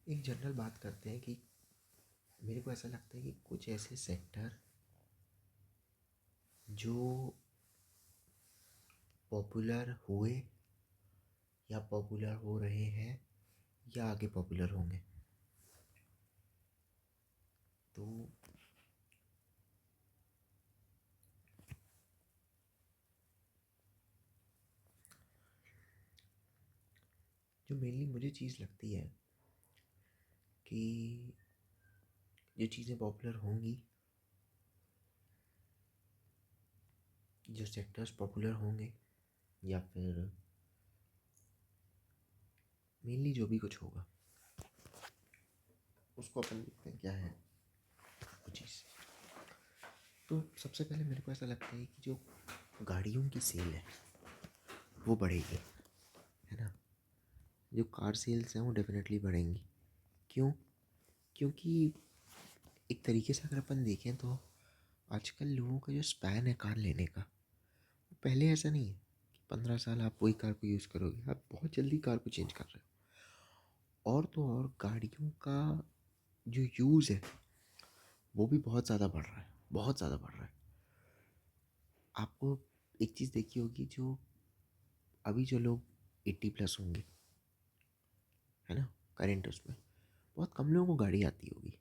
एक जनरल बात करते हैं कि मेरे को ऐसा लगता है कि कुछ ऐसे सेक्टर जो पॉपुलर हुए या पॉपुलर हो रहे हैं या आगे पॉपुलर होंगे। तो जो मेनली मुझे चीज़ लगती है कि जो चीज़ें पॉपुलर होंगी, जो सेक्टर्स पॉपुलर होंगे या फिर मेनली जो भी कुछ होगा उसको अपन देखते हैं क्या है वो चीज़। तो सबसे पहले मेरे को ऐसा लगता है कि जो गाड़ियों की सेल है वो बढ़ेगी, है ना। जो कार सेल्स हैं वो डेफिनेटली बढ़ेंगी। क्यों? क्योंकि एक तरीके से अगर अपन देखें तो आजकल लोगों का जो स्पैन है कार लेने का, वो पहले ऐसा नहीं है कि 15 साल आप वही कार को यूज़ करोगे। आप बहुत जल्दी कार को चेंज कर रहे हो। और तो और गाड़ियों का जो यूज़ है वो भी बहुत ज़्यादा बढ़ रहा है, बहुत ज़्यादा बढ़ रहा है। आपको एक चीज़ देखी होगी, जो अभी जो लोग 80+ होंगे, है ना, करेंट उसमें बहुत कम लोगों को गाड़ी आती होगी।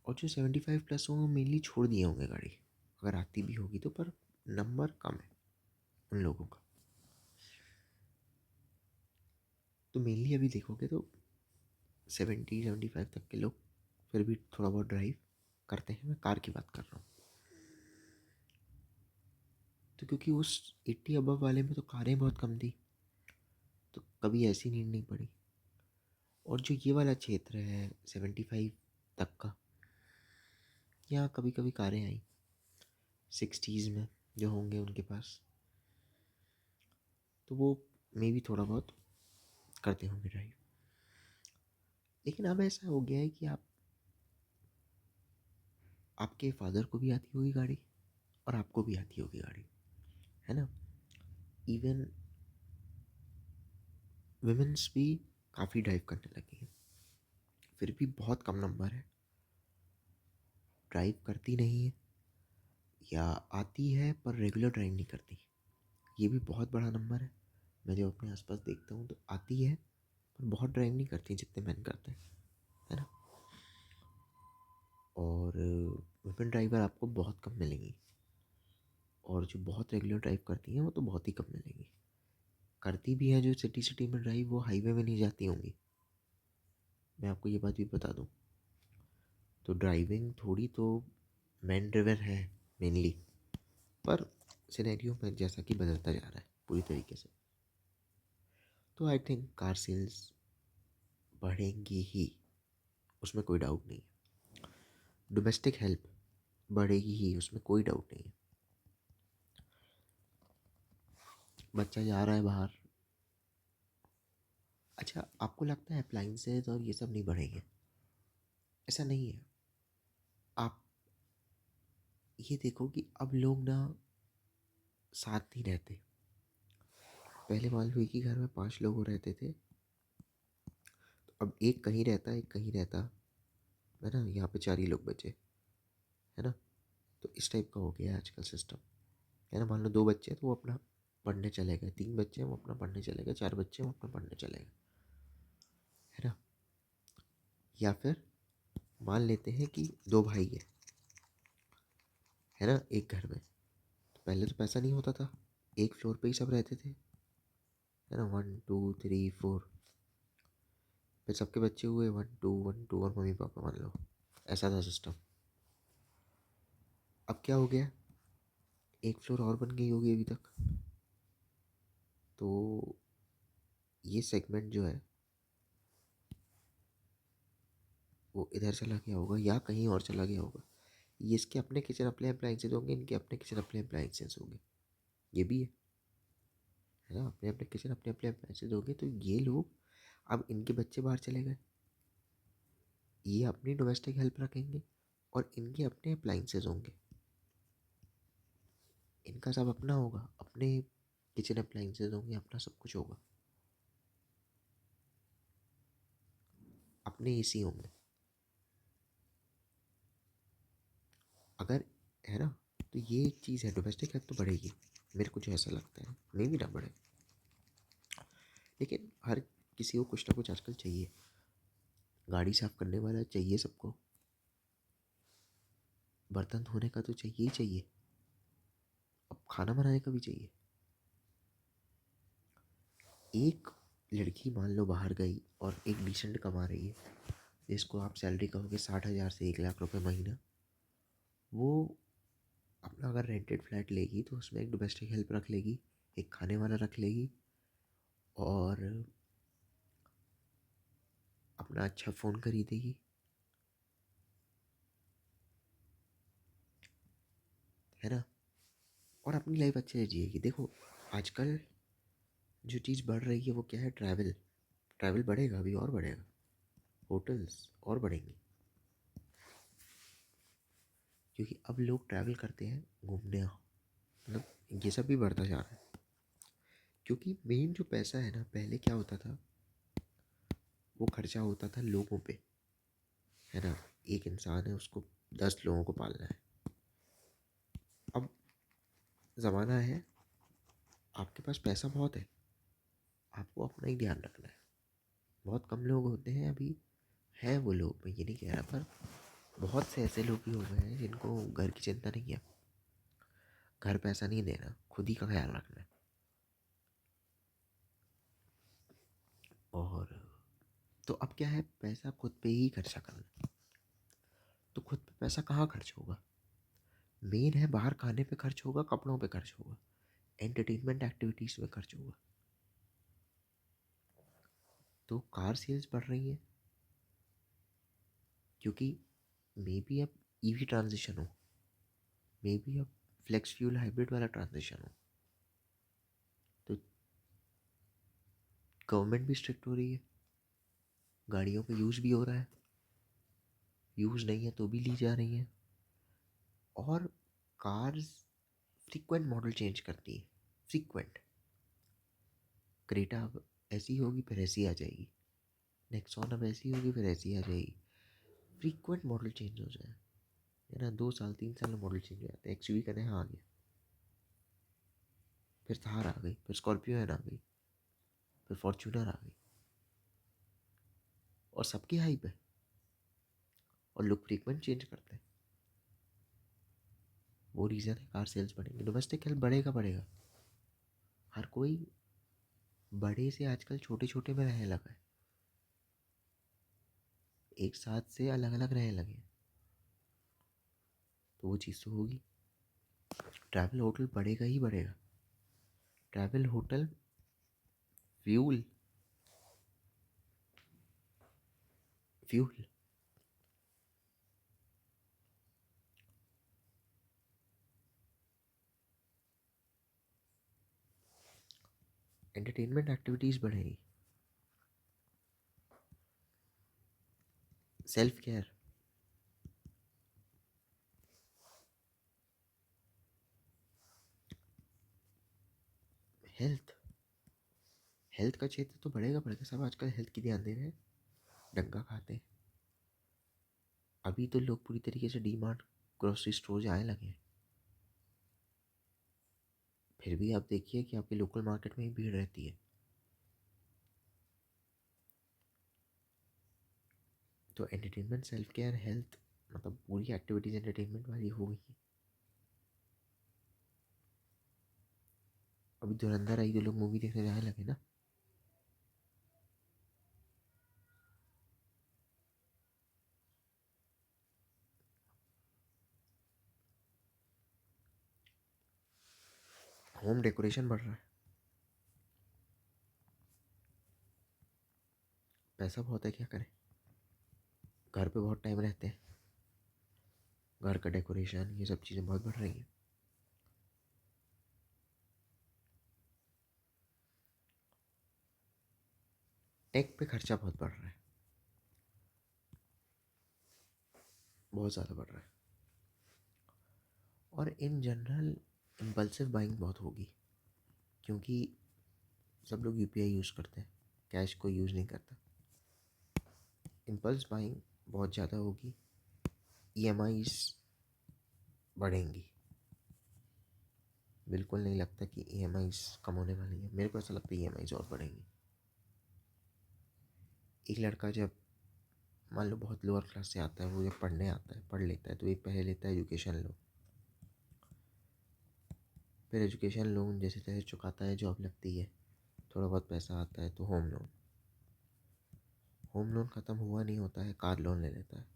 और जो 75+ होंगे मेनली छोड़ दिए होंगे गाड़ी, अगर आती भी होगी तो, पर नंबर कम है उन लोगों का। तो मेनली अभी देखोगे तो 70-75 तक के लोग फिर भी थोड़ा बहुत ड्राइव करते हैं। मैं कार की बात कर रहा हूँ। तो क्योंकि उस 80 अबव वाले में तो कारें बहुत कम थी, तो कभी ऐसी नीड नहीं पड़ी। और जो ये वाला क्षेत्र है 75 तक का, यहाँ कभी कभी कारें आई 60s में जो होंगे उनके पास, तो वो मे भी थोड़ा बहुत करते होंगे ड्राइव। लेकिन अब ऐसा हो गया है कि आपके फादर को भी आती होगी गाड़ी और आपको भी आती होगी गाड़ी, है ना। इवन विमेंस भी काफ़ी ड्राइव करने लगी हैं। फिर भी बहुत कम नंबर है ड्राइव करती नहीं है, या आती है पर रेगुलर ड्राइव नहीं करती। ये भी बहुत बड़ा नंबर है। मैं जब अपने आसपास देखता हूँ तो आती है पर बहुत ड्राइव नहीं करती जितने मैन करते हैं, है ना। और वुमेन ड्राइवर आपको बहुत कम मिलेंगी, और जो बहुत रेगुलर ड्राइव करती हैं वो तो बहुत ही कम मिलेंगी। करती भी हैं जो सिटी सिटी में ड्राइव, वो हाईवे में नहीं जाती होंगी, मैं आपको ये बात भी बता दूँ। तो ड्राइविंग थोड़ी तो मैन ड्रिवन है मेनली, पर सिनेरियो में जैसा कि बदलता जा रहा है पूरी तरीके से, तो आई थिंक कार सेल्स बढ़ेंगी ही, उसमें कोई डाउट नहीं है। डोमेस्टिक हेल्प बढ़ेगी ही, उसमें कोई डाउट नहीं है। बच्चा जा रहा है बाहर, अच्छा आपको लगता है अप्लाइंसेज और ये सब नहीं बढ़ेंगे? ऐसा नहीं है। आप ये देखो कि अब लोग ना साथ नहीं रहते। पहले मान लो एक ही घर में 5 लोग रहते थे, तो अब एक कहीं रहता, एक कहीं रहता, है ना, यहाँ पे 4 ही लोग बचे, है ना। तो इस टाइप का हो गया है आजकल सिस्टम, है ना। मान लो 2 बच्चे हैं तो वो अपना पढ़ने चले गए, 3 बच्चे हैं वो अपना पढ़ने चले गए, 4 बच्चे हैं वो अपना पढ़ने चले गए, है ना। या फिर मान लेते हैं कि 2 भाई है ना एक घर में। तो पहले तो पैसा नहीं होता था, एक फ्लोर पे ही सब रहते थे, है ना, 1 2 3 4। फिर सबके बच्चे हुए 1 2 1 2, और मम्मी पापा मान लो, ऐसा था सिस्टम। अब क्या हो गया, एक फ्लोर और बन गई होगी अभी तक। तो ये सेगमेंट जो है वो इधर चला गया होगा या कहीं और चला गया होगा। ये इसके अपने किचन अपने अप्लाइंसेज होंगे, इनके अपने किचन अपने अप्लाइंसेज होंगे, ये भी है ना। अपने अपने किचन अपने अपने अप्लाइंसेज होंगे, तो ये लोग, अब इनके बच्चे बाहर चले गए, ये अपनी डोमेस्टिक हेल्प रखेंगे और इनके अपने अप्लाइंसेज होंगे। इनका सब अपना होगा, अपने किचन अप्लाइंसेज होंगे, अपना सब कुछ होगा। अपने एसी होंगे, अगर, है ना। तो ये एक चीज़ है, डोमेस्टिक हेल्थ तो बढ़ेगी, मेरे को जो ऐसा लगता है, मे भी ना बढ़े, लेकिन हर किसी को कुछ ना कुछ आजकल चाहिए। गाड़ी साफ करने वाला चाहिए सबको, बर्तन धोने का तो चाहिए ही चाहिए, अब खाना बनाने का भी चाहिए। एक लड़की मान लो बाहर गई और एक डिसेंट कमा रही है, जिसको आप सैलरी कहोगे 60,000 से 1 लाख रुपए महीना, वो अपना अगर रेंटेड फ्लैट लेगी तो उसमें एक डोमेस्टिक हेल्प रख लेगी, एक खाने वाला रख लेगी, और अपना अच्छा फ़ोन खरीदेगी, है ना, और अपनी लाइफ अच्छे से जिएगी। देखो आजकल जो चीज़ बढ़ रही है वो क्या है, ट्रैवल। ट्रैवल बढ़ेगा, अभी और बढ़ेगा, होटल्स और बढ़ेंगी, क्योंकि अब लोग ट्रैवल करते हैं घूमने, मतलब ये सब भी बढ़ता जा रहा है। क्योंकि मेन जो पैसा है ना, पहले क्या होता था, वो खर्चा होता था लोगों पे, है ना। एक इंसान है, उसको 10 लोगों को पालना है। अब ज़माना है, आपके पास पैसा बहुत है, आपको अपना ही ध्यान रखना है। बहुत कम लोग होते हैं अभी, हैं वो लोग, मैं ये नहीं कह रहा, पर बहुत से ऐसे लोग भी हो गए हैं जिनको घर की चिंता नहीं है, घर पैसा नहीं देना, खुद ही का ख्याल रखना है। और तो अब क्या है, पैसा खुद पे ही खर्चा करना है। तो खुद पे पैसा कहाँ खर्च होगा, मेन है बाहर खाने पे खर्च होगा, कपड़ों पे खर्च होगा, एंटरटेनमेंट एक्टिविटीज़ में खर्च होगा। तो कार सेल्स बढ़ रही हैं, क्योंकि मे बी अब ईवी ट्रांजिशन हो, मे बी अब फ्लेक्स फ्यूल हाइब्रिड वाला ट्रांजिशन हो, तो गवर्नमेंट भी स्ट्रिक्ट हो रही है, गाड़ियों का यूज़ भी हो रहा है, यूज़ नहीं है तो भी ली जा रही हैं, और कार्स फ्रीक्वेंट मॉडल चेंज करती है, फ्रीक्वेंट। क्रेटा अब ऐसी होगी फिर ऐसी आ जाएगी, नेक्सॉन अब ऐसी होगी फिर ऐसी आ जाएगी, फ्रीक्वेंट मॉडल चेंज हो जाए, है ना। 2 साल 3 साल में मॉडल चेंज हो जाता है। एक्सयूवी का नया आ गया, फिर थार आ गई, फिर स्कॉर्पियो आ गई, फिर फॉर्च्यूनर आ गई, और सबकी हाइप है, और लोग फ्रीक्वेंट चेंज करते हैं। वो रीज़न है कार सेल्स बढ़ेंगे, डोमेस्टिक हेल्थ बढ़ेगा बढ़ेगा। हर कोई बड़े से आजकल छोटे छोटे में रहने लगा है, एक साथ से अलग अलग रहने लगे हैं, तो वो चीज़ तो होगी। ट्रैवल होटल बढ़ेगा ही बढ़ेगा, travel hotel, fuel, fuel, entertainment activities बढ़ेगी, सेल्फ केयर, हेल्थ, हेल्थ का क्षेत्र तो बढ़ेगा बढ़ेगा, सब आजकल हेल्थ की ध्यान दे रहे हैं, डंका खाते हैं। अभी तो लोग पूरी तरीके से डी मार्ट, ग्रोसरी स्टोर जाने लगे हैं, फिर भी आप देखिए कि आपके लोकल मार्केट में ही भीड़ रहती है। तो एंटरटेनमेंट, सेल्फ केयर, हेल्थ, मतलब पूरी एक्टिविटीज़ एंटरटेनमेंट वाली हो गई। अभी धुरंधर आई तो लोग मूवी देखने जाने लगे ना। होम डेकोरेशन बढ़ रहा है, पैसा बहुत है, क्या करें, घर पे बहुत टाइम रहते हैं, घर का डेकोरेशन ये सब चीज़ें बहुत बढ़ रही हैं। टेक पे खर्चा बहुत बढ़ रहा है, बहुत ज़्यादा बढ़ रहा है, और इन जनरल इम्पल्सिव बाइंग बहुत होगी, क्योंकि सब लोग यूपीआई यूज़ करते हैं, कैश को यूज़ नहीं करता। इम्पल्स बाइंग बहुत ज़्यादा होगी, ईएमआईज़ बढ़ेंगी। बिल्कुल नहीं लगता कि ईएमआईज़ कम होने वाली है, मेरे को ऐसा लगता है ईएमआईज़ और बढ़ेंगी। एक लड़का जब मान लो बहुत लोअर क्लास से आता है, वो जब पढ़ने आता है, पढ़ लेता है, तो एक पहले लेता है एजुकेशन लोन, फिर एजुकेशन लोन जैसे तैसे चुकाता है, जॉब लगती है, थोड़ा बहुत पैसा आता है तो होम लोन, होम लोन ख़त्म हुआ नहीं होता है, कार लोन ले लेता है,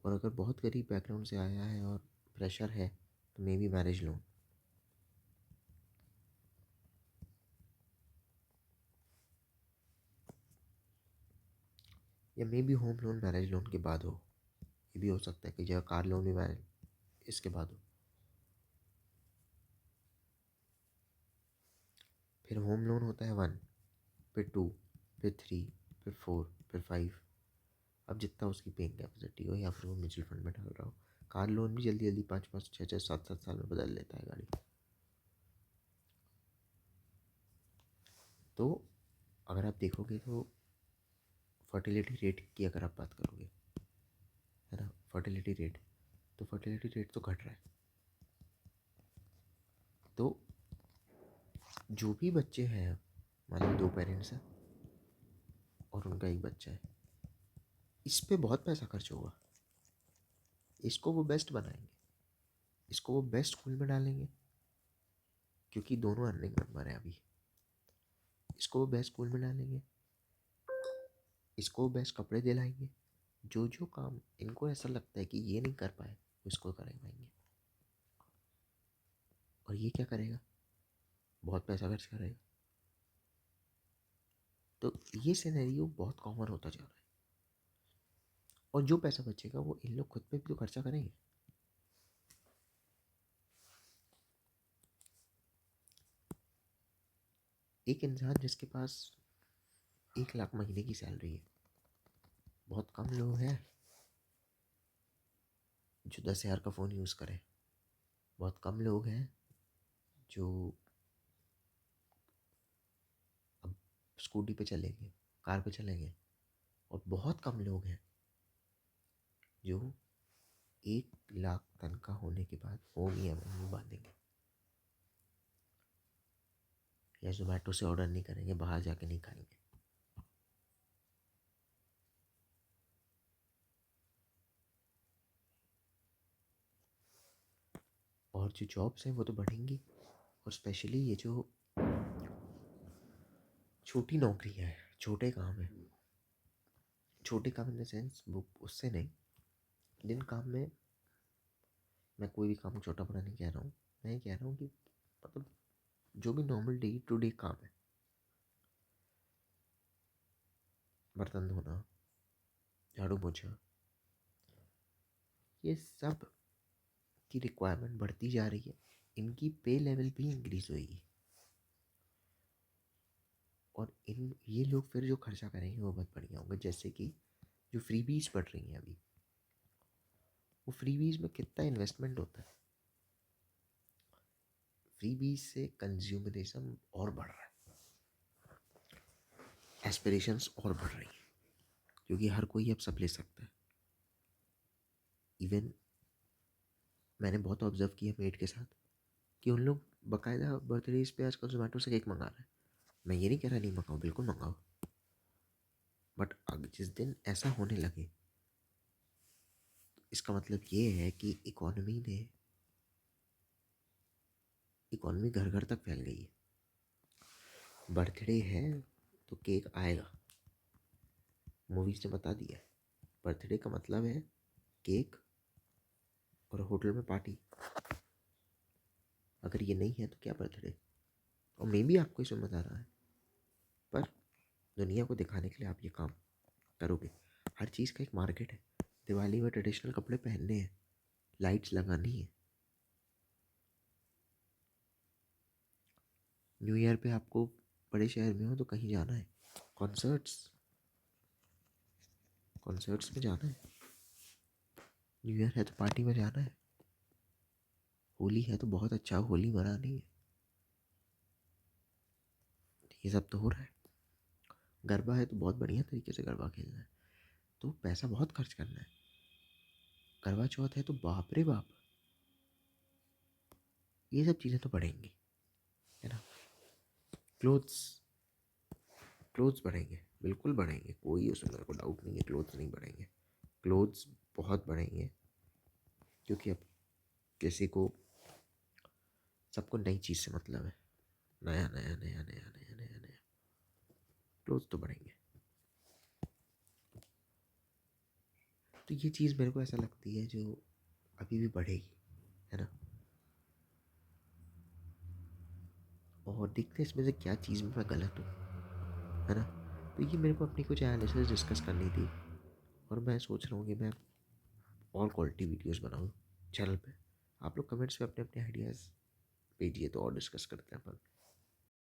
और अगर बहुत गरीब बैकग्राउंड से आया है और प्रेशर है तो मे बी मैरिज लोन। या may be home loan marriage loan के बाद हो, ये भी हो सकता है कि जगह कार लोन भी मैरिज इसके बाद हो। फिर होम लोन होता है 1, फिर 2, फिर 3, फिर 4, फिर 5, अब जितना उसकी पेइंग कैपेसिटी हो, या फिर वो म्यूचुअल फंड में डाल रहा हो। कार लोन भी जल्दी जल्दी 5-5, 6-6, 7-7 साल में बदल लेता है गाड़ी। तो अगर आप देखोगे तो फर्टिलिटी रेट की अगर आप बात करोगे, है ना, फर्टिलिटी रेट, तो फर्टिलिटी रेट तो घट रहा है। तो जो भी बच्चे हैं, मान लो 2 पेरेंट्स हैं और उनका एक बच्चा है, इस पे बहुत पैसा खर्च होगा। इसको वो बेस्ट बनाएंगे, इसको वो बेस्ट स्कूल में डालेंगे, क्योंकि दोनों अर्निंग मेंबर हैं अभी। इसको वो बेस्ट स्कूल में डालेंगे, इसको वो बेस्ट कपड़े दिलाएंगे, जो जो काम इनको ऐसा लगता है कि ये नहीं कर पाए, उसको करवाएंगे। और ये क्या करेगा, बहुत पैसा खर्च करेगा। तो ये सिनेरियो बहुत कॉमन होता जा रहा है, और जो पैसा बचेगा वो इन लोग खुद पे भी तो खर्चा करेंगे। एक इंसान जिसके पास 1 लाख महीने की सैलरी है, बहुत कम लोग हैं जो 10,000 का फ़ोन यूज़ करें। बहुत कम लोग हैं जो अब स्कूटी पे चलेंगे, कार पे चलेंगे, और बहुत कम लोग हैं जो 1 लाख तनख्वाह होने के बाद फ़ोन ईएमआई में बांधेंगे, या जोमेटो से ऑर्डर नहीं करेंगे, बाहर जाके नहीं खाएंगे। और जो जॉब्स हैं वो तो बढ़ेंगी, और स्पेशली ये जो छोटी नौकरियाँ हैं, छोटे काम हैं, छोटे काम इन द सेंस वो उससे नहीं, जिन काम में, मैं कोई भी काम छोटा बड़ा नहीं कह रहा हूँ, मैं ये कह रहा हूँ कि मतलब जो भी नॉर्मल डे टू डे काम है, बर्तन धोना, झाड़ू पोछा, ये सब की रिक्वायरमेंट बढ़ती जा रही है, इनकी पे लेवल भी इंक्रीज होगी, और इन ये लोग फिर जो खर्चा करेंगे वो बहुत बढ़िया होगा। जैसे कि जो फ्रीबीज बढ़ रही हैं अभी, वो फ्रीबीज में कितना इन्वेस्टमेंट होता है, फ्रीबीज से कंज्यूमरिज्म और बढ़ रहा है, एस्पिरेशंस और बढ़ रही हैं, क्योंकि हर कोई अब सब ले सकता है। इवन मैंने बहुत ऑब्जर्व किया मेड के साथ कि उन लोग बाकायदा बर्थडेज पे आजकल जोमेटो से केक मंगा रहे हैं। मैं ये नहीं कह रहा नहीं मंगाओ, बिल्कुल मंगाओ, बट अब जिस दिन ऐसा होने लगे, तो इसका मतलब ये है कि इकॉनमी घर घर तक फैल गई है। बर्थडे है तो केक आएगा, मूवीज ने बता दिया है, बर्थडे का मतलब है केक और होटल में पार्टी। अगर ये नहीं है तो क्या बर्थडे। और मे बी आपको इसमें मज़ा आ रहा है, पर दुनिया को दिखाने के लिए आप ये काम करोगे। हर चीज़ का एक मार्केट है। दिवाली में ट्रेडिशनल कपड़े पहनने हैं, लाइट्स लगानी है, न्यू ईयर पे आपको बड़े शहर में हो तो कहीं जाना है, कॉन्सर्ट्स कॉन्सर्ट्स में जाना है, न्यू ईयर है तो पार्टी में जाना है, होली है तो बहुत अच्छा होली मनानी है, ये सब तो हो रहा है। गरबा है तो बहुत बढ़िया तरीके से गरबा खेलना है। तो पैसा बहुत खर्च करना है। करवा चौथ है तो बाप रे बाप, ये सब चीज़ें तो बढ़ेंगी, है ना। क्लोथ्स, क्लोथ्स बढ़ेंगे, बिल्कुल बढ़ेंगे, कोई उसमें मेरे को डाउट नहीं है, क्लोथ्स नहीं बढ़ेंगे। क्लोथ्स बहुत बढ़ेंगे, क्योंकि अब किसी को, सबको नई चीज़ से मतलब है, नया नया नया नया नया नया नया। क्लोथ्स तो बढ़ेंगे। तो ये चीज़ मेरे को ऐसा लगती है जो अभी भी बढ़ेगी, है ना। और देखते हैं इसमें से क्या चीज़ में मैं गलत हूँ, है ना। तो ये मेरे को अपनी कुछ एनालिसिस डिस्कस करनी थी, और मैं सोच रहा हूँ कि मैं और क्वालिटी वीडियोस बनाऊँ चैनल पे। आप लोग कमेंट्स में अपने अपने आइडियाज़ भेजिए, तो और डिस्कस करते हैं अपन।